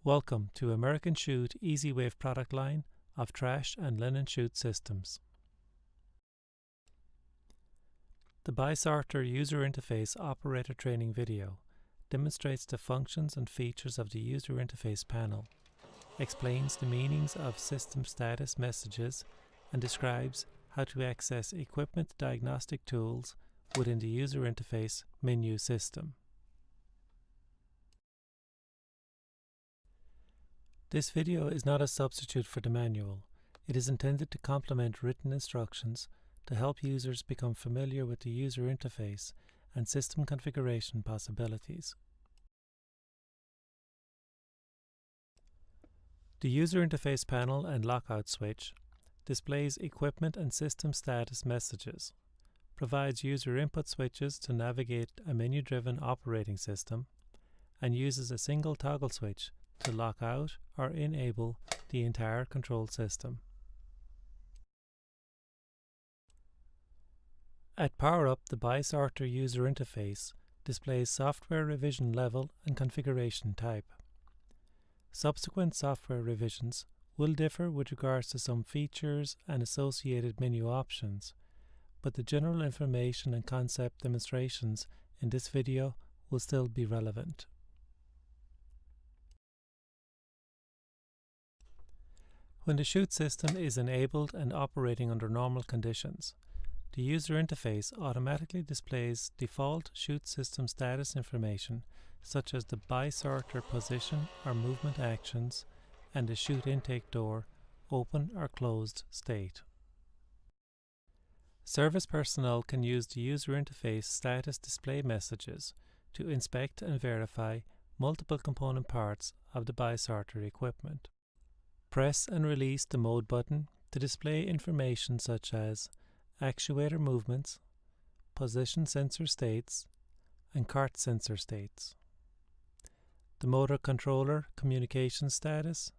Welcome to American Chute Easy Wave product line of trash and linen chute systems. The Bi-Sorter user interface operator training video demonstrates the functions and features of the user interface panel, explains the meanings of system status messages, and describes how to access equipment diagnostic tools within the user interface menu system. This video is not a substitute for the manual. It is intended to complement written instructions to help users become familiar with the user interface and system configuration possibilities. The user interface panel and lockout switch displays equipment and system status messages, provides user input switches to navigate a menu-driven operating system, and uses a single toggle switch to lock out or enable the entire control system. At Power Up, the Bi-Sorter user interface displays software revision level and configuration type. Subsequent software revisions will differ with regards to some features and associated menu options, but the general information and concept demonstrations in this video will still be relevant. When the Chute system is enabled and operating under normal conditions, the user interface automatically displays default Chute system status information such as the Bi-Sorter position or movement actions and the Chute intake door open or closed state. Service personnel can use the user interface status display messages to inspect and verify multiple component parts of the Bi-Sorter equipment. Press and release the mode button to display information such as actuator movements, position sensor states, and cart sensor states, the motor controller communication status,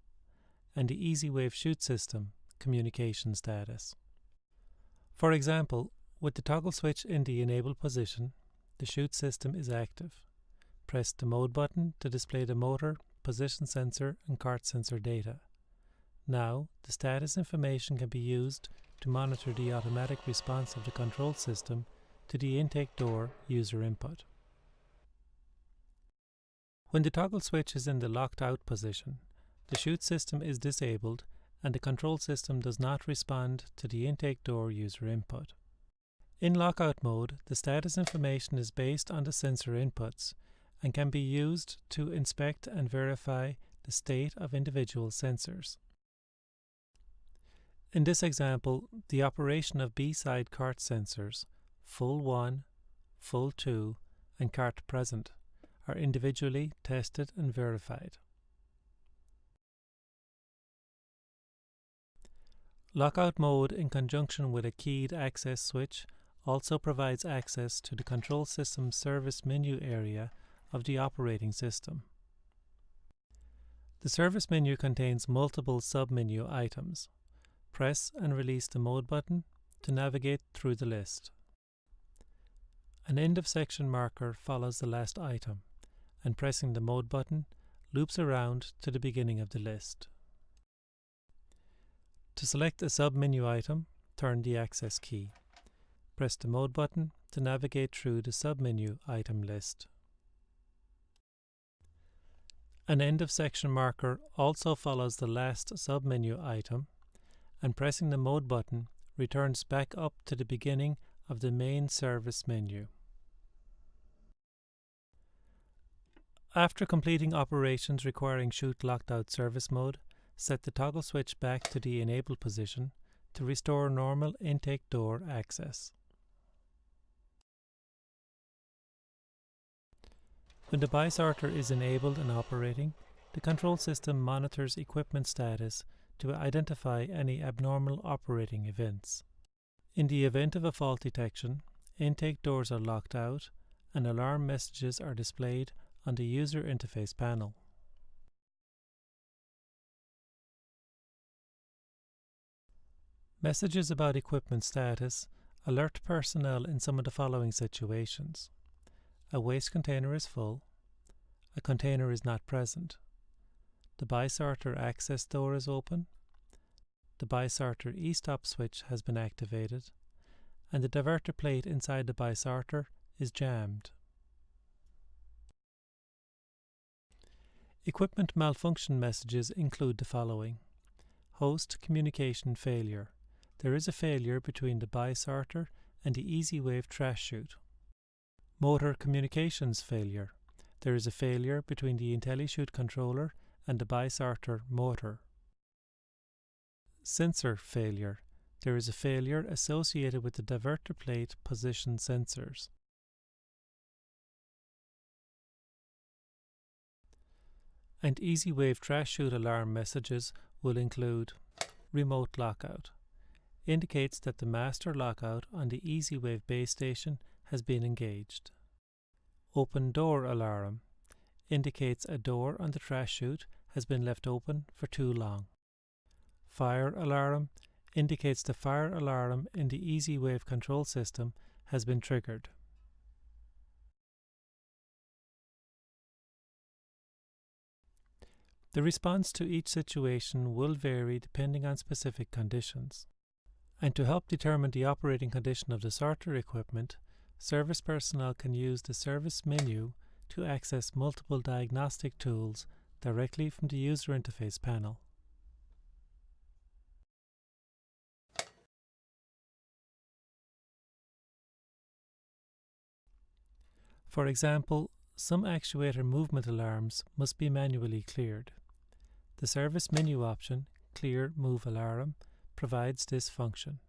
and the Easy Wave Chute system communication status. For example, with the toggle switch in the enabled position, the Chute system is active. Press the mode button to display the motor, position sensor, and cart sensor data. Now, the status information can be used to monitor the automatic response of the control system to the intake door user input. When the toggle switch is in the locked out position, the Chute system is disabled and the control system does not respond to the intake door user input. In lockout mode, the status information is based on the sensor inputs and can be used to inspect and verify the state of individual sensors. In this example, the operation of B-side cart sensors, full 1, full 2, and cart present, are individually tested and verified. Lockout mode in conjunction with a keyed access switch also provides access to the control system service menu area of the operating system. The service menu contains multiple sub-menu items. Press and release the mode button to navigate through the list. An end of section marker follows the last item, and pressing the mode button loops around to the beginning of the list. To select a sub-menu item, turn the access key. Press the mode button to navigate through the sub-menu item list. An end of section marker also follows the last sub-menu item, and pressing the mode button returns back up to the beginning of the main service menu. After completing operations requiring Chute locked out service mode, set the toggle switch back to the enabled position to restore normal intake door access. When the Bi-Sorter is enabled and operating, the control system monitors equipment status to identify any abnormal operating events. In the event of a fault detection, intake doors are locked out and alarm messages are displayed on the user interface panel. Messages about equipment status alert personnel in some of the following situations. A waste container is full, a container is not present, the bi-sorter access door is open, the bi-sorter e-stop switch has been activated, and the diverter plate inside the bi-sorter is jammed. Equipment malfunction messages include the following. Host communication failure. There is a failure between the bi-sorter and the EasyWave trash chute. Motor communications failure. There is a failure between the IntelliChute controller and the bi-sorter motor. Sensor failure. There is a failure associated with the diverter plate position sensors. And EasyWave trash chute alarm messages will include remote lockout. Indicates that the master lockout on the EasyWave base station has been engaged. Open door alarm. Indicates a door on the trash chute has been left open for too long. Fire alarm. Indicates the fire alarm in the EasyWave control system has been triggered. The response to each situation will vary depending on specific conditions. And to help determine the operating condition of the sorter equipment, service personnel can use the service menu to access multiple diagnostic tools directly from the user interface panel. For example, some actuator movement alarms must be manually cleared. The service menu option, Clear Move Alarm, provides this function.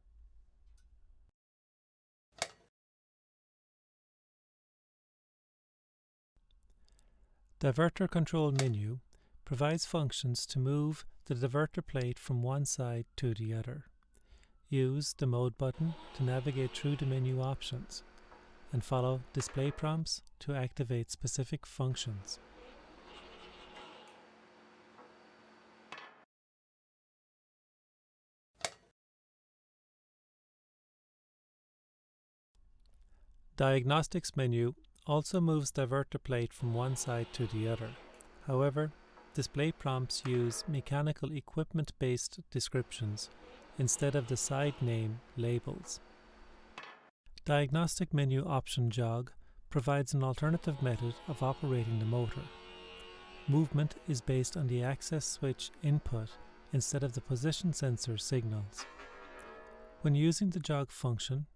Diverter Control menu provides functions to move the diverter plate from one side to the other. Use the Mode button to navigate through the menu options, and follow display prompts to activate specific functions. Diagnostics menu also moves diverter plate from one side to the other. However, display prompts use mechanical equipment-based descriptions instead of the side name labels. Diagnostic menu option jog provides an alternative method of operating the motor. Movement is based on the access switch input instead of the position sensor signals. When using the jog function,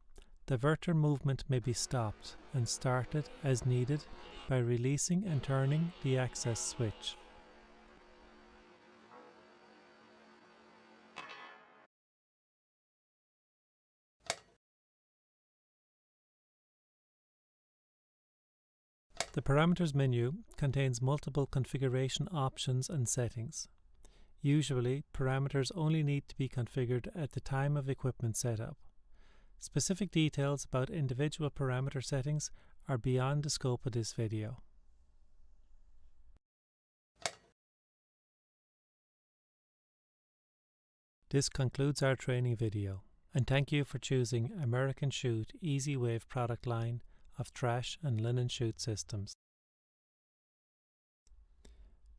diverter movement may be stopped and started as needed by releasing and turning the access switch. The parameters menu contains multiple configuration options and settings. Usually, parameters only need to be configured at the time of equipment setup. Specific details about individual parameter settings are beyond the scope of this video. This concludes our training video, and thank you for choosing American Chute EasyWave product line of trash and linen chute systems.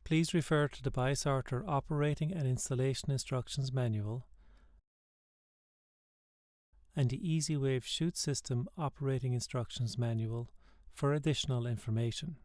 Please refer to the bi-sorter operating and installation instructions manual and the EasyWave chute system operating instructions manual for additional information.